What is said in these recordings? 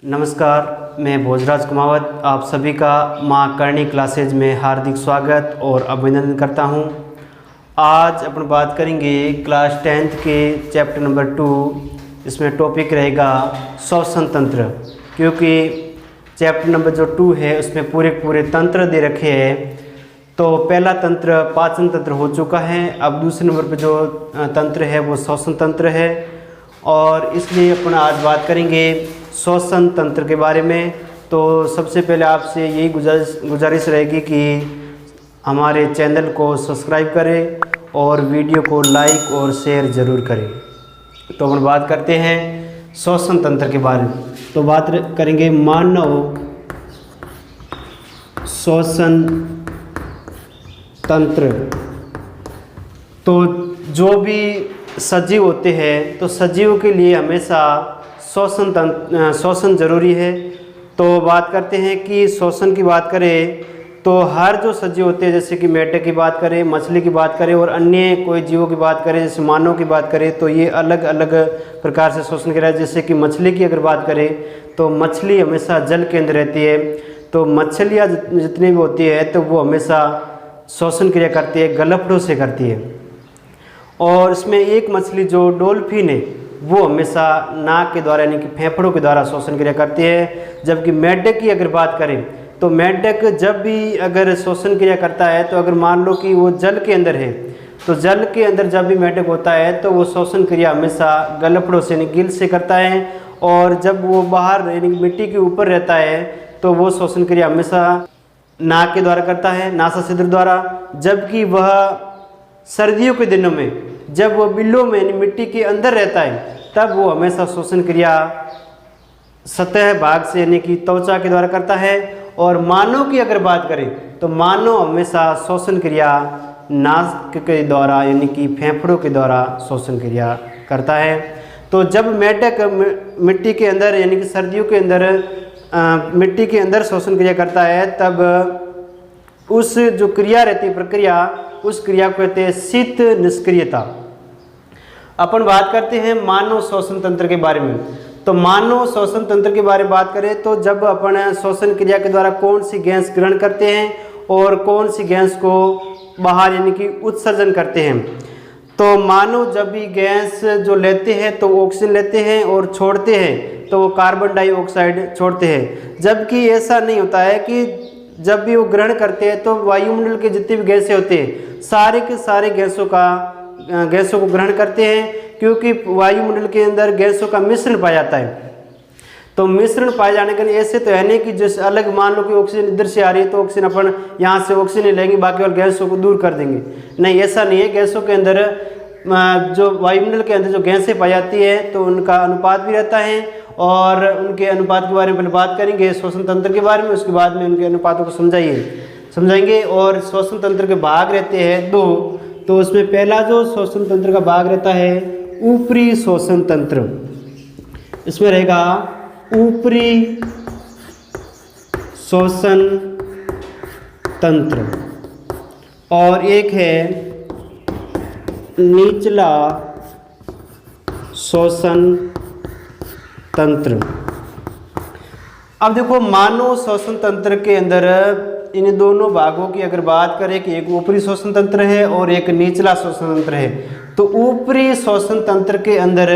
नमस्कार, मैं भोजराज कुमावत आप सभी का माँ करणी क्लासेज में हार्दिक स्वागत और अभिनंदन करता हूँ। आज अपन बात करेंगे क्लास 10th के चैप्टर नंबर 2। इसमें टॉपिक रहेगा श्वसन तंत्र, क्योंकि चैप्टर नंबर जो 2 है उसमें पूरे तंत्र दे रखे हैं। तो पहला तंत्र पाचन तंत्र हो चुका है, अब दूसरे नंबर पर जो तंत्र है वो श्वसन तंत्र है। और इसलिए अपन आज बात करेंगे श्वसन तंत्र के बारे में। तो सबसे पहले आपसे यही गुजारिश रहेगी कि हमारे चैनल को सब्सक्राइब करें और वीडियो को लाइक और शेयर ज़रूर करें। तो हम बात करते हैं श्वसन तंत्र के बारे में। तो बात करेंगे मानव श्वसन तंत्र। तो जो भी सजीव होते हैं तो सजीवों के लिए हमेशा श्वसन जरूरी है। तो बात करते हैं कि श्वसन की बात करें तो हर जो सजीव होते हैं, जैसे कि मेंढक की बात करें, मछली की बात करें और अन्य कोई जीवों की बात करें, जैसे मानव की बात करें, तो ये अलग अलग प्रकार से श्वसन कर रहा है। जैसे कि मछली की अगर बात करें तो मछली हमेशा जल के अंदर रहती है। तो मछलियाँ जितनी भी होती है तो वो हमेशा श्वसन क्रिया करती है, गलफड़ों से करती है। और इसमें एक मछली जो डॉल्फिन है वो हमेशा नाक के द्वारा यानी कि फेफड़ों के द्वारा श्वसन क्रिया करती है। जबकि मेंढक की अगर बात करें तो मेंढक जब भी अगर श्वसन क्रिया करता है तो अगर मान लो कि वो जल के अंदर है तो जल के अंदर जब भी मेंढक होता है तो वो श्वसन क्रिया हमेशा गलफड़ों से यानी गिल से करता है। और जब वो बाहर यानी मिट्टी के ऊपर रहता है तो वो श्वसन क्रिया हमेशा नाक के द्वारा करता है, नासाछिद्र द्वारा। जबकि वह सर्दियों के दिनों में जब वो बिलों में यानी मिट्टी के अंदर रहता है तब वो हमेशा श्वसन क्रिया सतह भाग से यानी कि त्वचा के द्वारा करता है। और मानव की अगर बात करें तो मानव हमेशा श्वसन क्रिया नाक के द्वारा यानी कि फेफड़ों के द्वारा श्वसन क्रिया करता है। तो जब मेंढक मिट्टी के अंदर यानी कि सर्दियों के अंदर मिट्टी के अंदर श्वसन क्रिया करता है तब उस जो क्रिया रहती है प्रक्रिया, उस क्रिया को कहते हैं शीत निष्क्रियता। अपन बात करते हैं मानव श्वसन तंत्र के बारे में। तो मानव श्वसन तंत्र के बारे में बात करें तो जब अपन श्वसन क्रिया के द्वारा कौन सी गैस ग्रहण करते हैं और कौन सी गैस को बाहर यानी कि उत्सर्जन करते हैं। तो मानव जब भी गैस जो लेते हैं तो ऑक्सीजन लेते हैं और छोड़ते हैं तो वो कार्बन डाइऑक्साइड छोड़ते हैं। जबकि ऐसा नहीं होता है कि जब भी वो ग्रहण करते हैं तो वायुमंडल के जितनी भी गैसें होती हैं सारे के सारे गैसों को ग्रहण करते हैं, क्योंकि वायुमंडल के अंदर गैसों का मिश्रण पाया जाता है। तो मिश्रण पाए जाने के लिए ऐसे तो है नहीं कि जैसे अलग मान लो कि ऑक्सीजन इधर से आ रही है तो ऑक्सीजन अपन यहाँ से ऑक्सीजन लेंगे बाकी और गैसों को दूर कर देंगे, नहीं ऐसा नहीं है। गैसों के अंदर जो वायुमंडल के अंदर जो गैसें पाई जाती है तो उनका अनुपात भी रहता है और उनके अनुपात के बारे में पहले बात करेंगे श्वसन तंत्र के बारे में, उसके बाद में उनके अनुपातों को समझाएंगे। और श्वसन तंत्र के भाग रहते हैं 2। तो उसमें पहला जो श्वसन तंत्र का भाग रहता है ऊपरी श्वसन तंत्र। इसमें रहेगा ऊपरी श्वसन तंत्र और एक है निचला श्वसन तंत्र। अब देखो मानव श्वसन तंत्र के अंदर इन दोनों भागों की अगर बात करें कि एक ऊपरी श्वसन तंत्र है और एक निचला श्वसन तंत्र है। तो ऊपरी श्वसन तंत्र के अंदर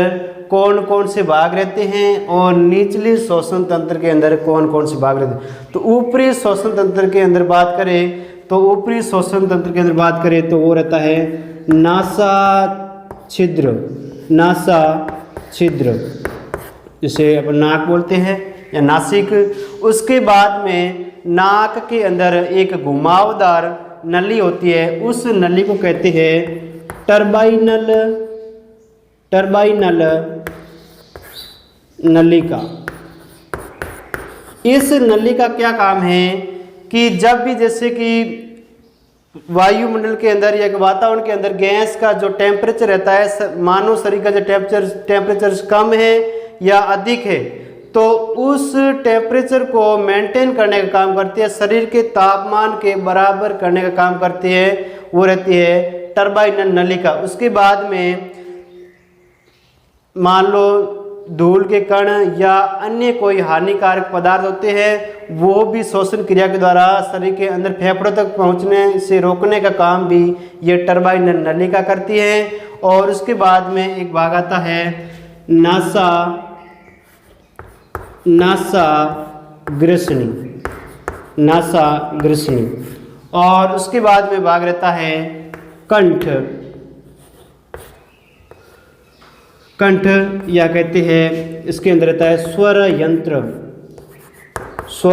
कौन कौन से भाग रहते हैं और निचले श्वसन तंत्र के अंदर कौन कौन से भाग रहते हैं। तो ऊपरी श्वसन तंत्र के अंदर बात करें तो ऊपरी श्वसन तंत्र के अंदर बात करें तो वो रहता है नासाछिद्र, जिसे अपन नाक बोलते हैं या नासिक। उसके बाद में नाक के अंदर एक घुमावदार नली होती है, उस नली को कहते हैं टर्बाइनल नलिका। इस नली का क्या काम है कि जब भी जैसे कि वायुमंडल के अंदर या वातावरण के अंदर गैस का जो टेम्परेचर रहता है, मानव शरीर का जो टेम्परेचर कम है या अधिक है, तो उस टेम्परेचर को मेंटेन करने का काम करती है, शरीर के तापमान के बराबर करने का काम करती है, वो रहती है टर्बाइनल नलिका। उसके बाद में मान लो धूल के कण या अन्य कोई हानिकारक पदार्थ होते हैं वो भी श्वसन क्रिया के द्वारा शरीर के अंदर फेफड़ों तक पहुंचने से रोकने का काम भी ये टरबाइन नलिका करती है। और उसके बाद में एक भाग आता है नासाग्रसनी, और उसके बाद में भाग रहता है कंठ या कहते हैं इसके अंदर रहता है स्वर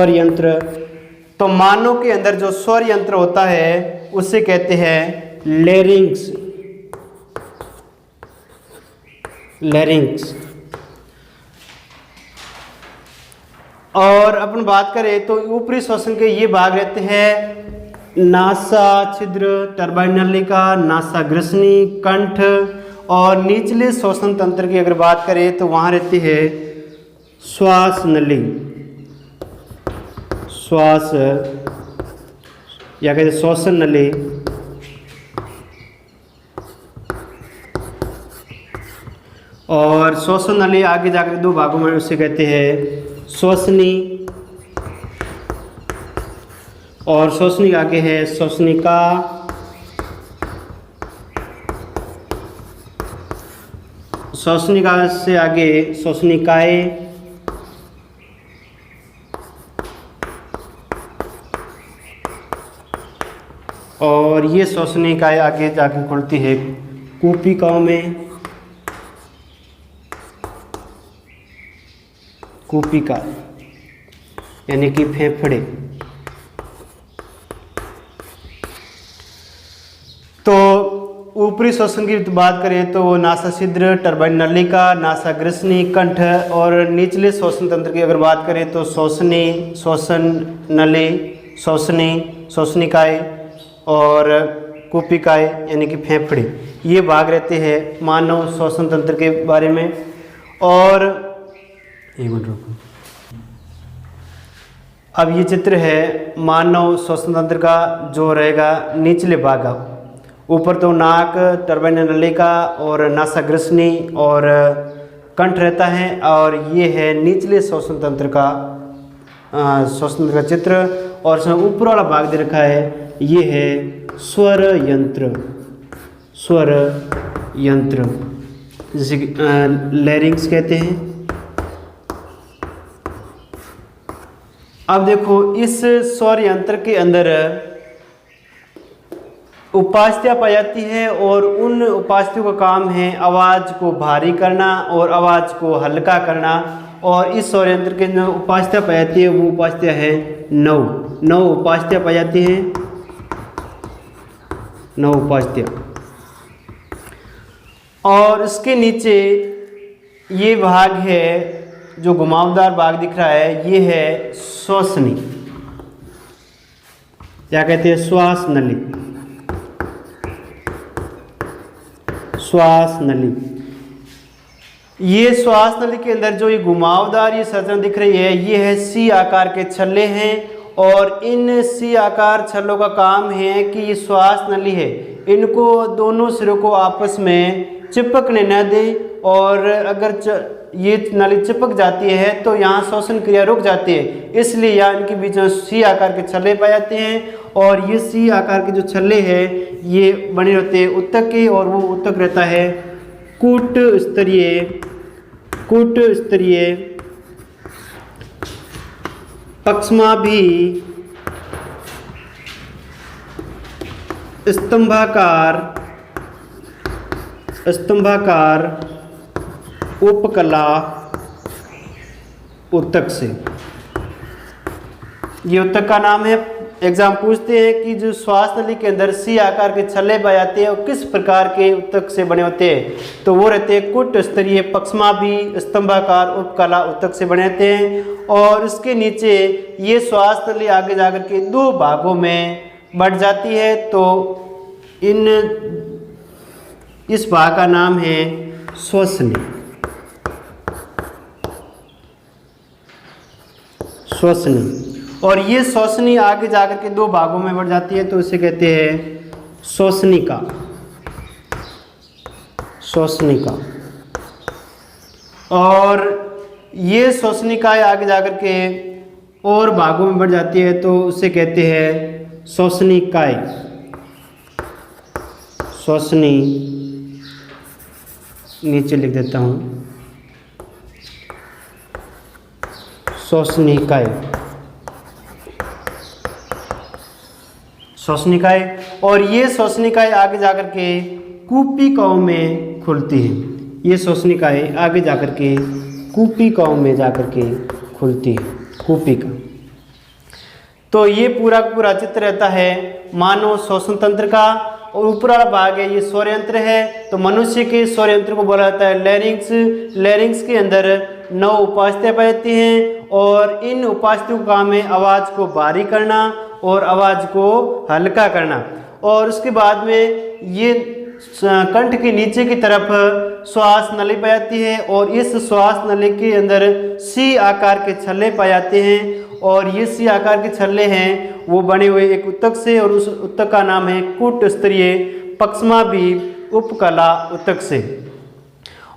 यंत्र। तो मानव के अंदर जो स्वर यंत्र होता है उसे कहते हैं लैरिंक्स। और अपन बात करें तो ऊपरी श्वसन के ये भाग रहते हैं नासा छिद्र, टरबाइन नलिका, नासाग्रसनी, कंठ। और निचले श्वसन तंत्र की अगर बात करें तो वहाँ रहती है श्वास या कहते हैं श्वसन नली। और श्वसन नली आगे जाकर दो भागों में उसे कहते हैं श्वसनी, और श्वसनी आगे है श्वसनिका। श्वसनिका से आगे श्वसनिकाएं, और ये श्वसनिकाएं आगे जाके खुलती है कूपिकाओं में, कूपिका यानी कि फेफड़े। तो ऊपरी श्वसन की बात करें तो नासा छिद्र, टरबाइन नलिका, नासाग्रसनी, कंठ। और निचले श्वसन तंत्र की अगर बात करें तो श्वसनी, श्वसन नली, श्वसनिकाएं और कूपिकाएं यानी कि फेफड़े, ये भाग रहते हैं मानव श्वसन तंत्र के बारे में। और एक मिनट रुको, अब ये चित्र है मानव श्वसन तंत्र का जो रहेगा निचले भाग। ऊपर तो नाक, टरबाइन नलिका और नासाग्रसनी और कंठ रहता है, और ये है निचले श्वसन तंत्र का चित्र। और इसमें ऊपर वाला भाग दे रखा है, ये है स्वर यंत्र जिसे लैरिंक्स कहते हैं। अब देखो इस स्वर यंत्र के अंदर उपास्थ्या पाई जाती है, और उन उपास्थ्यों का काम है आवाज़ को भारी करना और आवाज़ को हल्का करना। और इस स्वर यंत्र के जो उपास्थ्या पाई जाती है वो उपास्थ्या है 9 उपास्थ्या पाई जाती है, 9 उपास्थ्या। और इसके नीचे ये भाग है जो घुमावदार भाग दिख रहा है, ये है श्वसनी, क्या कहते हैं श्वास नली। ये श्वास नली के अंदर जो ये घुमावदार ये संरचना दिख रही है, ये है सी आकार के छल्ले हैं। और इन सी आकार छल्लों का काम है कि ये श्वास नली है, इनको दोनों सिरों को आपस में चिपकने न दें। और अगर ये नली चिपक जाती है तो यहाँ श्वसन क्रिया रुक जाती है, इसलिए यहाँ इनके बीच में सी आकार के छल्ले पाए जाते हैं। और ये सी आकार के जो छल्ले हैं ये बने रहते हैं ऊतक के, और वो ऊतक रहता है कूट स्तरीय पक्षमाभि स्तंभाकार उपकला ऊतक से। ये ऊतक का नाम है। एग्जाम पूछते हैं कि जो श्वास नली के अंदर सी आकार के छल्ले पाए जाते हैं और किस प्रकार के ऊतक से बने होते हैं, तो वो रहते हैं कुट स्तरीय पक्षमाभि स्तंभाकार उपकला ऊतक से बने रहते हैं। और इसके नीचे ये श्वास नली आगे जाकर के 2 भागों में बढ़ जाती है। तो इस भाग का नाम है श्वसनी। और ये श्वसनी आगे जाकर के 2 भागों में बढ़ जाती है, तो इसे कहते हैं श्वसनिका। और ये श्वसनिकाय आगे जाकर के और भागों में बढ़ जाती है तो उसे कहते हैं श्वसनिकाय। श्वसनी नीचे लिख देता हूँ, श्वसनिकाय। श्वसनिकाय, और ये श्वसनिकाय आगे जाकर के कूपिकाओं में खुलती है। ये श्वसनिकाय आगे जाकर के कूपिकाओं में जाकर के खुलती है, कूपिका। तो ये पूरा पूरा चित्र रहता है मानव श्वसन तंत्र का। और ऊपर वाला भाग है ये स्वरयंत्र है। तो मनुष्य के स्वरयंत्र को बोला जाता है लैरिंक्स। लैरिंक्स के अंदर 9 उपास्थ्य पाई जाती हैं और इन उपास्थ्यों का काम है आवाज़ को भारी करना और आवाज़ को हल्का करना। और उसके बाद में ये कंठ के नीचे की तरफ श्वास नली पाई जाती है और इस श्वास नली के अंदर सी आकार के छल्ले पाए जाते हैं। और ये सी आकार के छल्ले हैं वो बने हुए एक उत्तक से, और उस उत्तक का नाम है कूट स्तरीय पक्ष्माभी उपकला उत्तक से।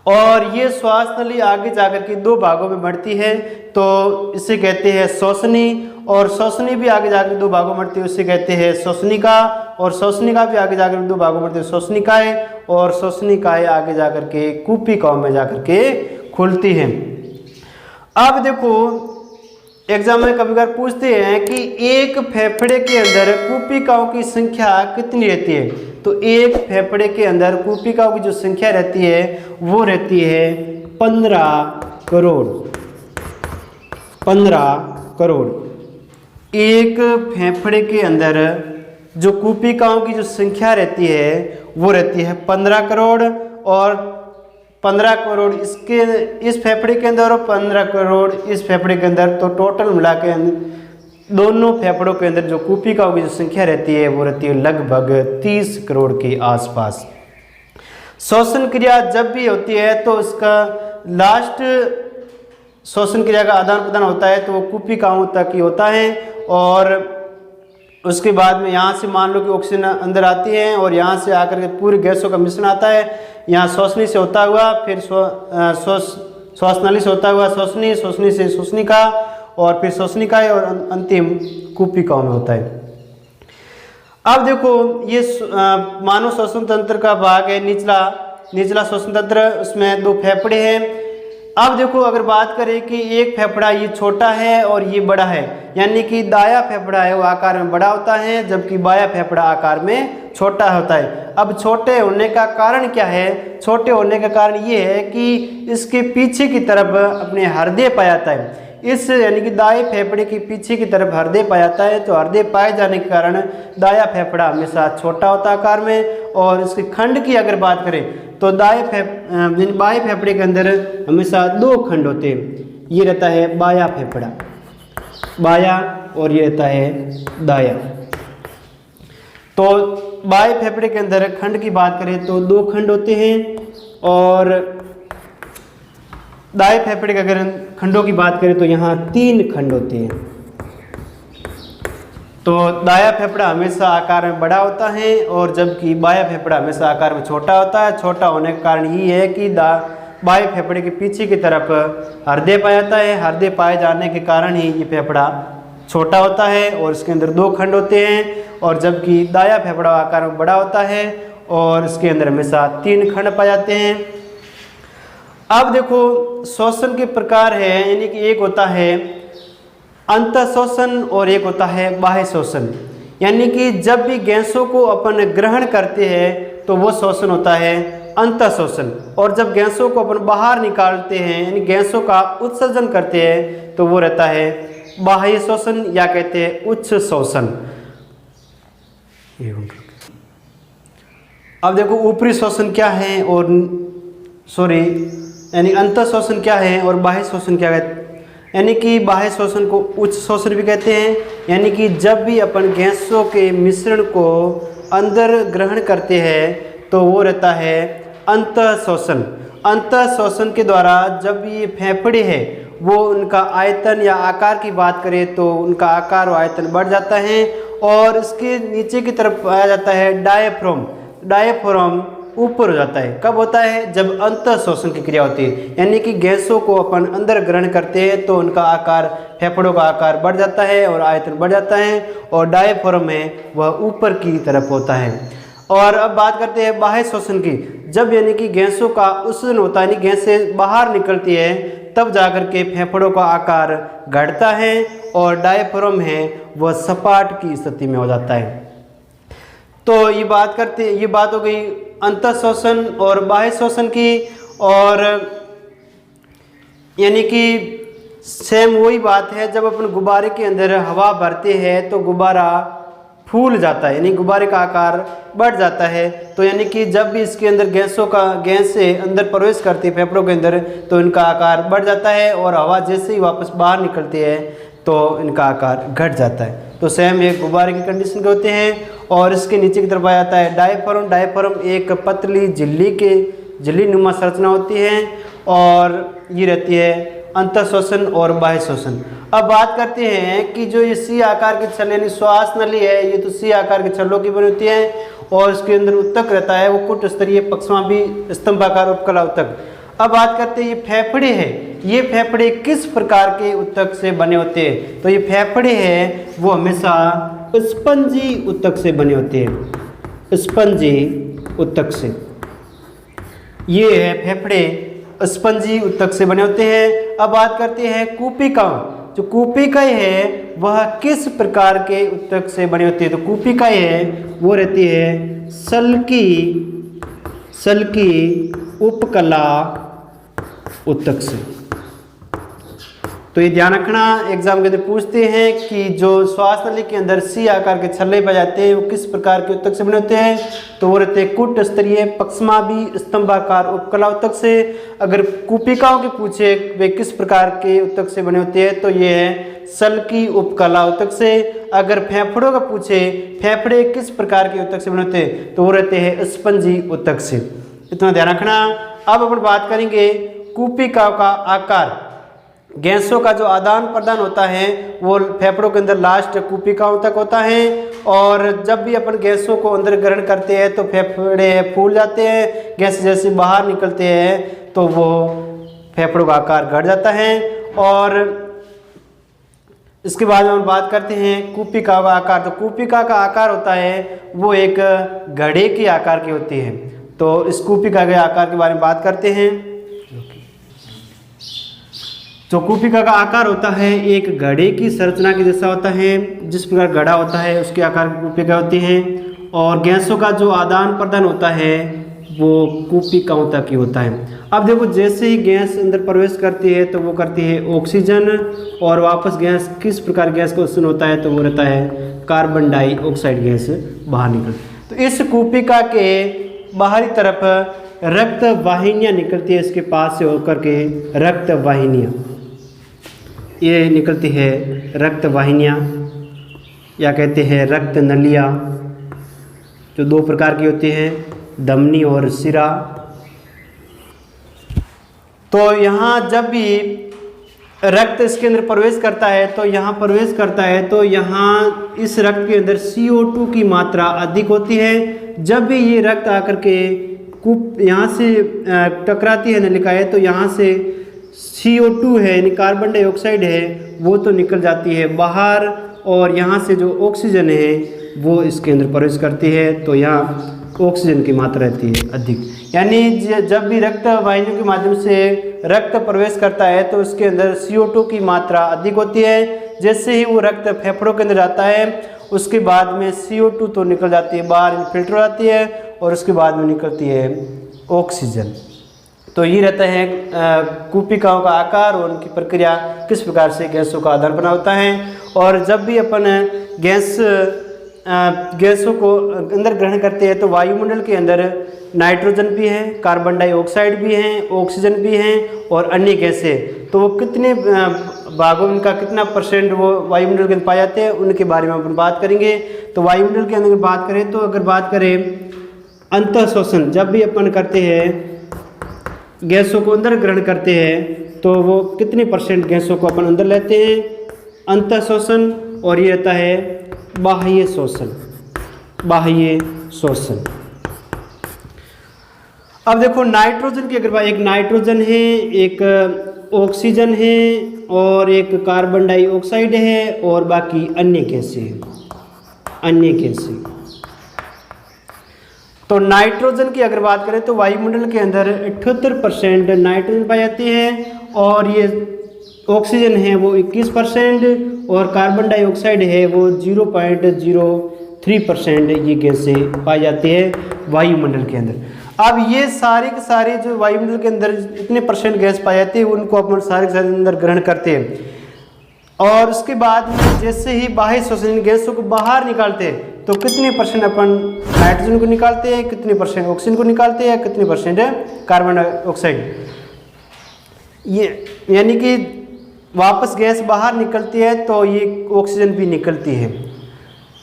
और ये श्वास नली आगे जाकर के 2 भागों में बढ़ती है तो इसे कहते हैं श्वसनी। और श्वसनी भी आगे जाकर 2 भागों में बढ़ती है, उसे कहते हैं श्वसनिका। और श्वसनिका भी आगे जाकर 2 भागों में बढ़ती है, श्वसनिकाय। और श्वसनिकाय आगे जाकर के कूपिकाओं में जाकर के खुलती है। अब देखो एग्जाम में कभी कभार पूछते हैं कि एक फेफड़े के अंदर कूपिकाओं की संख्या कितनी रहती है। तो एक फेफड़े के अंदर कूपिकाओं की जो संख्या रहती है वो रहती है 15 करोड़। 15 करोड़। एक फेफड़े के अंदर जो कूपिकाओं की जो संख्या रहती है वो रहती है 15 करोड़। और 15 करोड़ इस फेफड़े के अंदर और 15 करोड़ इस फेफड़े के अंदर, तो टोटल मिला के दोनों फेफड़ों के अंदर जो कूपिकाओं की जो संख्या रहती है वो रहती है लगभग 30 करोड़ के आसपास। श्वसन क्रिया जब भी होती है तो उसका लास्ट श्वसन क्रिया का आदान प्रदान होता है तो वो कूपिकाओं तक ही होता है। और उसके बाद में यहाँ से मान लो कि ऑक्सीजन अंदर आती है और यहाँ से आकर के पूरी गैसों का मिश्रण आता है। यहाँ श्वसनी से होता हुआ फिर श्वासनली से होता हुआ श्वसनी, श्वसनी से श्वसनिका और फिर श्वसनिकाय और अंतिम कूपिकाओं में होता है। अब देखो ये मानव श्वसन तंत्र का भाग है निचला श्वसन तंत्र, उसमें 2 फेफड़े हैं। अब देखो अगर बात करें कि एक फेफड़ा ये छोटा है और ये बड़ा है, यानी कि दाया फेफड़ा है वो आकार में बड़ा होता है जबकि बाया फेफड़ा आकार में छोटा होता है। अब छोटे होने का कारण क्या है? छोटे होने का कारण ये है कि इसके पीछे की तरफ अपने हृदय पाया जाता है। इस यानी कि दाएं फेफड़े के पीछे की तरफ हृदय पाया जाता है। तो हृदय पाए जाने के कारण दाया फेफड़ा हमेशा छोटा होता है आकार में। और इसके खंड की अगर बात करें तो बाएं फेफड़े के अंदर हमेशा 2 खंड होते हैं। ये रहता है बाया फेफड़ा, बाया, और ये रहता है दाया। तो बाएं फेफड़े के अंदर खंड की बात करें तो 2 खंड होते हैं और दाएं फेफड़े के अगर खंडों की बात करें तो यहाँ 3 खंड होते हैं। तो दाया फेफड़ा हमेशा आकार में बड़ा होता है और जबकि बाया फेफड़ा हमेशा आकार में छोटा होता है। छोटा होने का कारण ये है कि बाएं फेफड़े के पीछे की तरफ हृदय पाया जाता है। हृदय पाए जाने के कारण ही ये फेफड़ा छोटा होता है और इसके अंदर 2 खंड होते हैं। और जबकि दाया फेफड़ा आकार में बड़ा होता है और इसके अंदर हमेशा 3 खंड पाए जाते हैं। अब देखो श्वसन के प्रकार है, यानी कि एक होता है अंतःश्वसन और एक होता है बाह्य श्वसन। यानी कि जब भी गैसों को अपन ग्रहण करते हैं तो वो श्वसन होता है अंतःश्वसन, और जब गैसों को अपन बाहर निकालते हैं यानी गैसों का उत्सर्जन करते हैं तो वो रहता है बाह्य श्वसन या कहते हैं उच्च श्वसन। अब देखो ऊपरी श्वसन क्या है और यानी अंतःश्वसन क्या है और बाह्य श्वसन क्या है। यानी कि बाह्य श्वसन को उच्च श्वसन भी कहते हैं। यानी कि जब भी अपन गैसों के मिश्रण को अंदर ग्रहण करते हैं तो वो रहता है अंतःश्वसन। अंतःश्वसन के द्वारा जब ये फेफड़े हैं वो उनका आयतन या आकार की बात करें तो उनका आकार और आयतन बढ़ जाता है। और इसके नीचे की तरफ पाया जाता है डायफ्राम। डायफ्राम ऊपर हो जाता है। कब होता है? जब अंतः शोषण की क्रिया होती है, यानी कि गैसों को अपन अंदर ग्रहण करते हैं तो उनका आकार, फेफड़ों का आकार बढ़ जाता है और आयतन बढ़ जाता है, और डायफ्राम है वह ऊपर की तरफ होता है। और अब बात करते हैं बाह्य शोषण की। जब यानी कि गैसों का उत्सर्जन होता है, यानी गैसें बाहर निकलती है, तब जाकर के फेफड़ों का आकार घटता है और डायफ्राम है वह सपाट की स्थिति में हो जाता है। तो ये बात हो गई अंतः शोषण और बाह्य शोषण की। और यानी कि सेम वही बात है, जब अपन गुब्बारे के अंदर हवा भरते हैं तो गुब्बारा फूल जाता है, यानी गुब्बारे का आकार बढ़ जाता है। तो यानी कि जब भी इसके अंदर गैस से अंदर प्रवेश करती है फेफड़ों के अंदर तो इनका आकार बढ़ जाता है, और हवा जैसे ही वापस बाहर निकलती है तो इनका आकार घट जाता है। तो सेम एक गुब्बारे की कंडीशन के होते हैं। और इसके नीचे की तरफ आ जाता है डायफ्राम। डायफ्राम एक पतली झिल्ली नुमा संरचना होती है, और ये रहती है अंतः शोषण और बाह्य शोषण। अब बात करते हैं कि जो ये सी आकार की छल यानी श्वास नली है, ये तो सी आकार के छल्लों की बनी होती है, और इसके अंदर उत्तक रहता है, वो कुट स्तरीय पक्षमाभी स्तंभाकार उपकला उत्तक। अब बात करते हैं ये फेफड़े हैं, ये फेफड़े किस प्रकार के उत्तक से बने होते हैं? तो ये फेफड़े हैं वो हमेशा स्पंजी उत्तक से बने होते हैं, स्पंजी उत्तक से। ये है फेफड़े स्पंजी उत्तक से बने होते हैं। अब बात करते हैं कूपिका। जो कूपिकाएं है वह किस प्रकार के उत्तक से बने होते हैं? तो कूपिकाएं है वो रहती है सल्की उपकला उत्तक से। तो ये ध्यान रखना, एग्जाम के अंदर पूछते हैं कि जो श्वास नली के अंदर सी आकार के छल्ले पाए जाते हैं वो किस प्रकार के उत्तक से बने होते हैं? तो वो रहते हैं कुट स्तरीय पक्षमाभी स्तंभाकार उपकला उत्तक से। अगर कूपिकाओं के पूछे वे किस प्रकार के उत्तक से बने होते हैं तो ये है सल्की उपकला उत्तक से। अगर फेफड़ों का पूछे फेफड़े किस प्रकार के उत्तक से बने होते हैं तो वो रहते हैं स्पंजी उत्तक से। इतना ध्यान रखना। अब अपन बात करेंगे कूपिकाओं का आकार। गैसों का जो आदान प्रदान होता है वो फेफड़ों के अंदर लास्ट कूपिकाओं तक होता है, और जब भी अपन गैसों को अंदर ग्रहण करते हैं तो फेफड़े फूल जाते हैं, गैस जैसे बाहर निकलते हैं तो वो फेफड़ों का आकार घट जाता है। और इसके बाद में हम बात करते हैं कूपिका का आकार। तो कूपिका का आकार होता है वो एक घड़े के आकार की होती है। तो इस कूपिका के आकार के बारे में बात करते हैं। जो कूपिका का आकार होता है एक घड़े की संरचना के जैसा होता है, जिस प्रकार घड़ा होता है उसके आकार की कूपिका होती है। और गैसों का जो आदान प्रदान होता है वो कूपिकाओं तक ही होता है। अब देखो, जैसे ही गैस अंदर प्रवेश करती है तो वो करती है ऑक्सीजन, और वापस गैस किस प्रकार गैस का उत्सर्जन होता है तो वो रहता है कार्बन डाइऑक्साइड गैस बाहर निकलती। तो इस कूपिका के बाहरी तरफ रक्त वाहिनियाँ निकलती है, इसके पास से होकर के रक्त वाहिनियाँ ये निकलती है, रक्त वाहिनियाँ या कहते हैं रक्त नलियाँ, जो दो प्रकार की होती हैं, धमनी और सिरा। तो यहाँ जब भी रक्त इसके अंदर प्रवेश करता है तो यहाँ इस रक्त के अंदर CO2 की मात्रा अधिक होती है। जब भी ये रक्त आकर के यहाँ से टकराती है नलिकाएं तो यहाँ से CO2 है यानी कार्बन डाइऑक्साइड है वो तो निकल जाती है बाहर, और यहाँ से जो ऑक्सीजन है वो इसके अंदर प्रवेश करती है, तो यहाँ ऑक्सीजन की मात्रा रहती है अधिक। यानी जब भी रक्त वाहिनियों के माध्यम से रक्त प्रवेश करता है तो उसके अंदर CO2 की मात्रा अधिक होती है। जैसे ही वो रक्त फेफड़ों के अंदर जाता है उसके बाद में CO2 तो निकल जाती है बाहर, फिल्टर हो जाती है, और उसके बाद में निकलती है ऑक्सीजन। तो ये रहता है कूपिकाओं का आकार और उनकी प्रक्रिया, किस प्रकार से गैसों का आदान प्रदान होता है। और जब भी अपन गैसों को अंदर ग्रहण करते हैं तो वायुमंडल के अंदर नाइट्रोजन भी है, कार्बन डाइऑक्साइड भी है, ऑक्सीजन भी है और अन्य गैसें। तो वो कितने भागों में इनका कितना % वो वायुमंडल के अंदर पाए जाते हैं उनके बारे में अपन बात करेंगे। तो वायुमंडल के अंदर बात करें तो अगर बात करें अंतः शोषण, जब भी अपन करते हैं गैसों को अंदर ग्रहण करते हैं तो वो कितने % गैसों को अपन अंदर लेते हैं, अंतः शोषण। और ये रहता है बाह्य शोषण। अब देखो नाइट्रोजन की अगर एक नाइट्रोजन है, एक ऑक्सीजन है और एक कार्बन डाइऑक्साइड है और बाकी अन्य गैसें हैं, अन्य गैसें। तो नाइट्रोजन की अगर बात करें तो वायुमंडल के अंदर 78% नाइट्रोजन पाई जाती है और ये ऑक्सीजन है वो 21% और कार्बन डाइऑक्साइड है वो 0.03% ये गैसें पाई जाती है वायुमंडल के अंदर। अब ये सारे के सारे जो वायुमंडल के अंदर इतने परसेंट गैस पाई जाती है उनको अपन सारे के सारे अंदर ग्रहण करते हैं और उसके बाद में जैसे ही बाह्य श्वसन गैसों को बाहर निकालते हैं तो कितने परसेंट अपन नाइट्रोजन को निकालते हैं, कितने परसेंट ऑक्सीजन को निकालते हैं, कितने परसेंट कार्बन डाइऑक्साइड। ये यानी कि वापस गैस बाहर निकलती है तो ये ऑक्सीजन भी निकलती है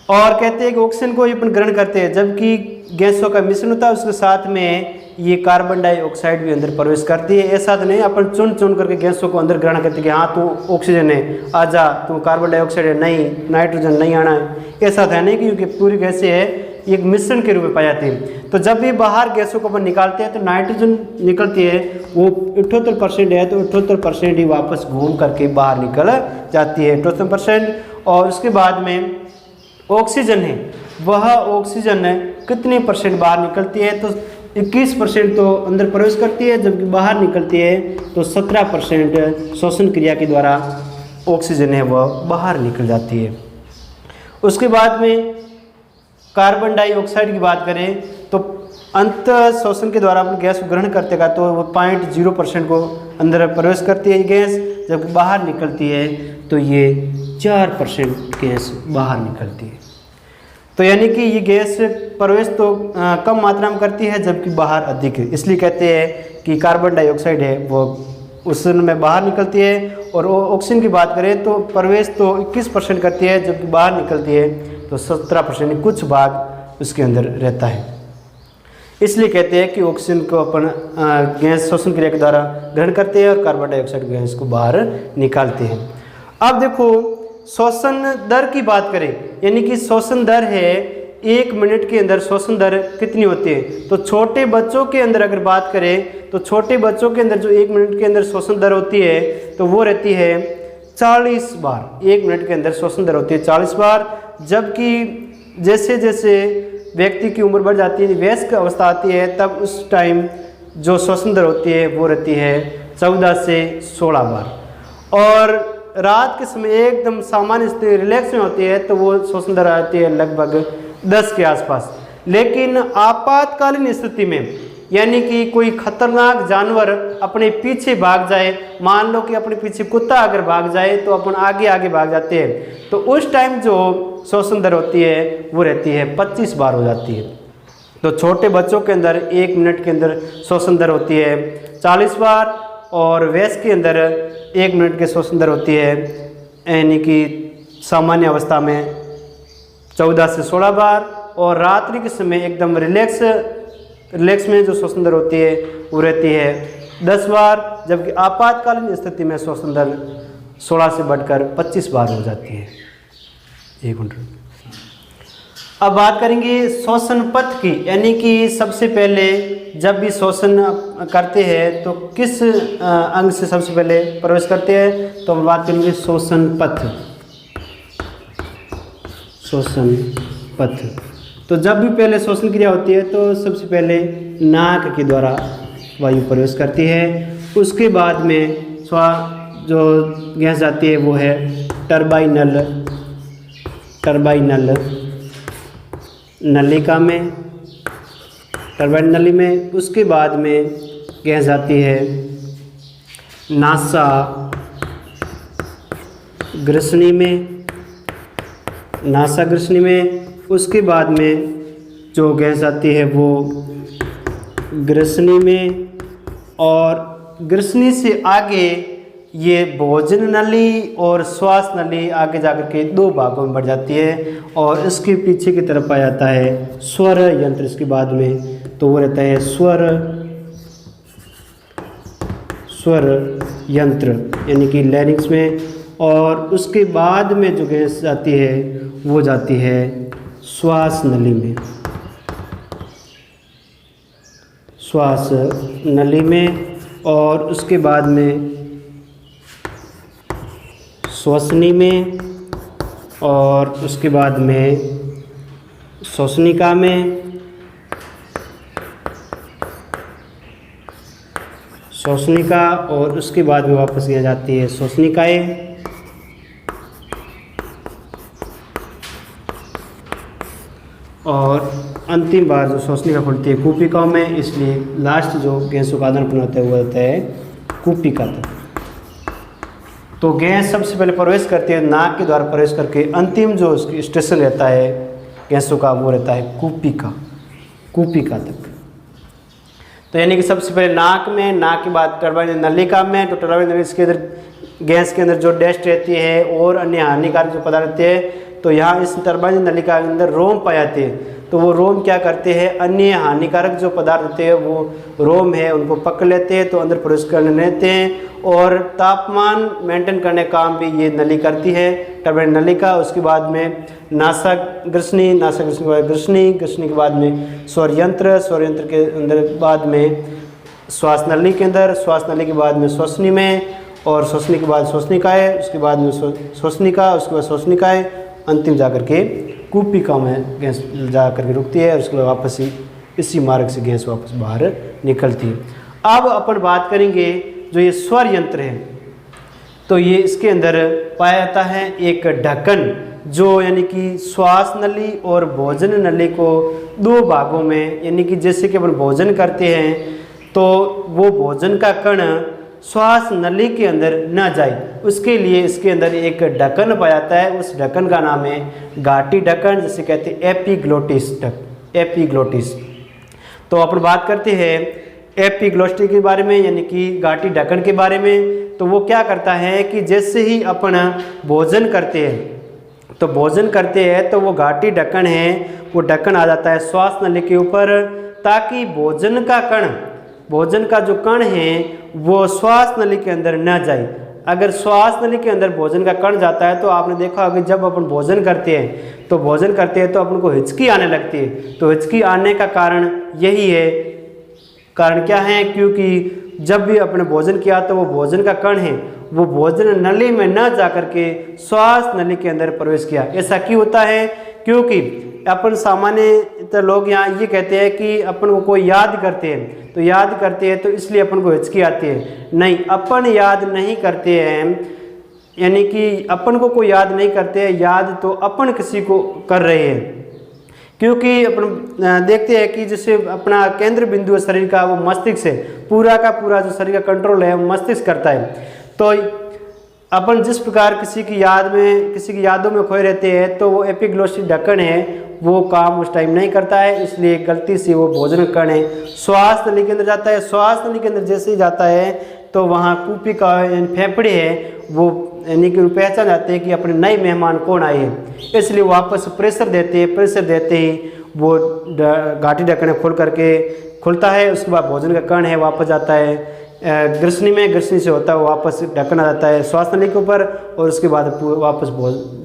और कहते हैं कि ऑक्सीजन को अपन ग्रहण करते हैं जबकि गैसों का मिश्रण होता है उसके साथ में ये कार्बन डाइऑक्साइड भी अंदर प्रवेश करती है। ऐसा तो नहीं अपन चुन चुन करके गैसों को अंदर ग्रहण करते हैं कि हाँ तू ऑक्सीजन है आजा, तू कार्बन डाइऑक्साइड है नहीं, नाइट्रोजन नहीं आना है, ऐसा तो है नहीं क्योंकि पूरी गैसें है एक मिश्रण के रूप में पाई जाती है। तो जब भी बाहर गैसों को अपन निकालते हैं तो नाइट्रोजन निकलती है वो 78% है तो 78% ही वापस घूम करके बाहर निकल जाती है 78%। और उसके बाद में ऑक्सीजन है वह ऑक्सीजन कितने परसेंट बाहर निकलती है तो 21% तो अंदर प्रवेश करती है जबकि बाहर निकलती है तो 17% श्वसन क्रिया के द्वारा ऑक्सीजन है वह बाहर निकल जाती है। उसके बाद में कार्बन डाइऑक्साइड की बात करें तो अंत श्वसन के द्वारा अपन गैस को ग्रहण करते का तो वो 0.0% को अंदर प्रवेश करती है गैस जबकि बाहर निकलती है तो ये 4% गैस बाहर निकलती है। तो यानी कि ये गैस प्रवेश तो कम मात्रा में करती है जबकि बाहर अधिक है, इसलिए कहते हैं कि कार्बन डाइऑक्साइड है वो उस में बाहर निकलती है। और ऑक्सीजन की बात करें तो प्रवेश तो 21% करती है जबकि बाहर निकलती है तो 17% कुछ भाग उसके अंदर रहता है। इसलिए कहते हैं कि ऑक्सीजन को अपन गैस श्वसन क्रिया के द्वारा ग्रहण करते हैं और कार्बन डाइऑक्साइड गैस को बाहर निकालते हैं। अब देखो श्वसन दर की बात करें यानी कि श्वसन दर है 1 मिनट के अंदर श्वसन दर कितनी होती है तो छोटे बच्चों के अंदर अगर बात करें तो छोटे बच्चों के अंदर जो 1 मिनट के अंदर श्वसन दर होती है तो वो रहती है 40 बार। 1 मिनट के अंदर श्वसन दर होती है 40 बार जबकि जैसे जैसे व्यक्ति की उम्र बढ़ जाती है वयस्क अवस्था आती है तब उस टाइम जो श्वसन दर होती है वो रहती है 14 से 16 बार। और रात के समय एकदम सामान्य स्थिति रिलैक्स में होती है तो वो श्वसन दर आती है लगभग 10 के आसपास। लेकिन आपातकालीन स्थिति में यानी कि कोई खतरनाक जानवर अपने पीछे भाग जाए, मान लो कि अपने पीछे कुत्ता अगर भाग जाए तो अपन आगे आगे भाग जाते हैं तो उस टाइम जो श्वसन दर होती है वो रहती है 25 बार हो जाती है। तो छोटे बच्चों के अंदर 1 मिनट के अंदर श्वसन दर होती है 40 बार और वयस्क के अंदर 1 मिनट के श्वसन दर होती है यानी कि सामान्य अवस्था में 14 से 16 बार। और रात्रि के समय एकदम रिलैक्स में जो श्वसन दर होती है वो रहती है 10 बार जबकि आपातकालीन स्थिति में श्वसन दर 16 से बढ़कर 25 बार हो जाती है। 1 मिनट। अब बात करेंगे श्वसन पथ की यानी कि सबसे पहले जब भी श्वसन करते हैं तो किस अंग से सबसे पहले प्रवेश करते हैं तो हम बात करेंगे श्वसन पथ। श्वसन पथ तो जब भी पहले श्वसन क्रिया होती है तो सबसे पहले नाक के द्वारा वायु प्रवेश करती है। उसके बाद में जो गैस जाती है वो है टर्बाइनल नलिका में, टर्बाइन नली में। उसके बाद में गैस जाती है नासा ग्रसनी में। उसके बाद में जो गैस आती है वो ग्रसनी में और ग्रसनी से आगे ये भोजन नली और श्वास नली आगे जाकर के 2 भागों में बढ़ जाती है और इसके पीछे की तरफ आ जाता है स्वर यंत्र। इसके बाद में तो वो रहता है स्वर यंत्र यानी कि लैरिंक्स में। और उसके बाद में जो गैस जाती है वो जाती है श्वास नली में। श्वास नली में और उसके बाद में श्वसनी में और उसके बाद में श्वसनिका में, श्वसनिका और उसके बाद में वापस किया जाती है श्वसनिकाएँ और अंतिम बार जो श्वसनिका खुलती है कूपिकाओं में, इसलिए लास्ट जो गैसों का आदान प्रदान होता है वो होता है कूपिका तक। तो गैस सबसे पहले प्रवेश करती है नाक के द्वारा प्रवेश करके, अंतिम जो उसकी स्टेशन रहता है गैसों का वो रहता है कूपिका तक। तो यानी कि सबसे पहले नाक में, नाक के बाद टर्बाइन नलिका में, तो टर्बाइन नलिका के अंदर गैस के अंदर जो डस्ट रहती है और अन्य हानिकारक जो पदार्थ रहते हैं, तो यहाँ इस टर्बाइन नलिका के अंदर रोम पाए जाते हैं। तो वो रोम क्या करते हैं, अन्य हानिकारक जो पदार्थ होते हैं वो रोम है उनको पकड़ लेते हैं, तो अंदर प्रवेश करने देते हैं और तापमान मेंटेन करने का काम भी ये नली करती है टर्बाइन नलिका। उसके बाद में नासक ग्रसनी, नासक ग्रसनी के बाद ग्रसनी, ग्रसनी के बाद में स्वरयंत्र, स्वरयंत्र के अंदर बाद में श्वास नली के अंदर, श्वास नली के बाद में श्वसनी में और श्वसनी के बाद श्वसनिकाएँ, उसके बाद में श्वसनिका, उसके बाद श्वसनिकाएँ, अंतिम जाकर के कूपिका में गैस जा करके रुकती है और उसके बाद वापस ही इसी मार्ग से गैस वापस बाहर निकलती है। अब अपन बात करेंगे जो ये स्वर यंत्र है, तो ये इसके अंदर पाया जाता है एक ढक्कन, जो यानी कि श्वास नली और भोजन नली को दो भागों में, यानी कि जैसे कि अपन भोजन करते हैं तो वो भोजन का कण श्वास नली के अंदर न जाए, उसके लिए इसके अंदर एक ढक्कन पाया जाता है। उस ढक्कन का नाम है घाटी ढक्कन, जिसे कहते हैं एपिग्लोटिस। तो अपन बात करते हैं एपिग्लोटिस के बारे में, यानी कि घाटी ढक्कन के बारे में। तो वो क्या करता है कि जैसे ही अपन भोजन करते हैं तो वो घाटी ढक्कन है, वो ढक्कन आ जाता है श्वास नली के ऊपर, ताकि भोजन का जो कण है वो श्वास नली के अंदर न जाए। अगर श्वास नली के अंदर भोजन का कण जाता है तो आपने देखा होगा जब अपन भोजन करते हैं तो अपन को हिचकी आने लगती है। तो हिचकी आने का कारण यही है, कारण क्या है, क्योंकि जब भी अपने भोजन किया तो वो भोजन का कण है वो भोजन नली में न जाकर के श्वास नली के अंदर प्रवेश किया। ऐसा क्यों होता है, क्योंकि अपन सामान्य लोग यहाँ ये कहते हैं कि अपन को कोई याद करते हैं तो इसलिए अपन को हिचकी आती है। नहीं, अपन याद नहीं करते हैं, यानी कि अपन को कोई याद नहीं करते हैं, याद तो अपन किसी को कर रहे हैं। क्योंकि अपन देखते हैं कि जैसे अपना केंद्र बिंदु है शरीर का वो मस्तिष्क है, पूरा का पूरा जो शरीर का कंट्रोल है वो मस्तिष्क करता है। तो अपन जिस प्रकार किसी की यादों में खोए रहते हैं तो वो एपिग्लोटिस ढक्कन है वो काम उस टाइम नहीं करता है, इसलिए गलती से वो भोजन कण है श्वास नली के अंदर जाता है। श्वास नली के अंदर जैसे ही जाता है तो वहाँ कूपिका यानी फेफड़े है वो यानी कि पहचान जाते हैं कि अपने नए मेहमान कौन आए हैं, इसलिए वापस प्रेशर देते ही वो घाटी ढक्कन खुलता है। उसके बाद भोजन का कण है वापस जाता है ग्रसनी से होता है, वापस ढक्कन आ जाता है श्वास नली के ऊपर और उसके बाद वापस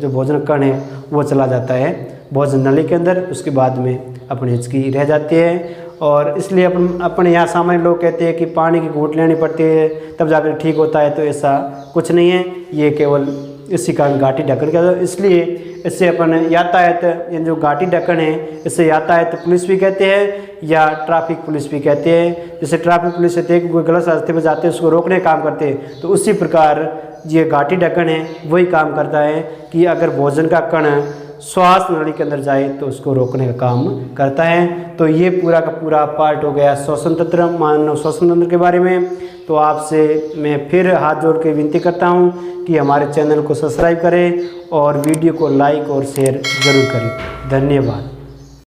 जो भोजन कण है वो चला जाता है भोजन नली के अंदर। उसके बाद में अपनी हिचकी रह जाती है और इसलिए अपने यहाँ सामान्य लोग कहते हैं कि पानी की घूंट लेनी पड़ती है तब जाकर ठीक होता है, तो ऐसा कुछ नहीं है, ये केवल इसी कारण घाटी ढक्कन का। इसलिए इससे अपन यातायात, ये जो घाटी ढक्कन है इससे यातायात पुलिस भी कहते हैं या ट्रैफिक पुलिस भी कहते हैं। जैसे ट्रैफिक पुलिस कहते हैं कि कोई गलत रास्ते पर जाते हैं उसको रोकने का काम करते हैं, तो उसी प्रकार ये घाटी ढक्कन है वही काम करता है कि अगर भोजन का कण श्वास नली के अंदर जाए तो उसको रोकने का काम करता है। तो ये पूरा का पूरा पार्ट हो गया श्वसन तंत्र, मानव श्वसन तंत्र के बारे में। तो आपसे मैं फिर हाथ जोड़ के विनती करता हूँ कि हमारे चैनल को सब्सक्राइब करें और वीडियो को लाइक और शेयर ज़रूर करें। धन्यवाद।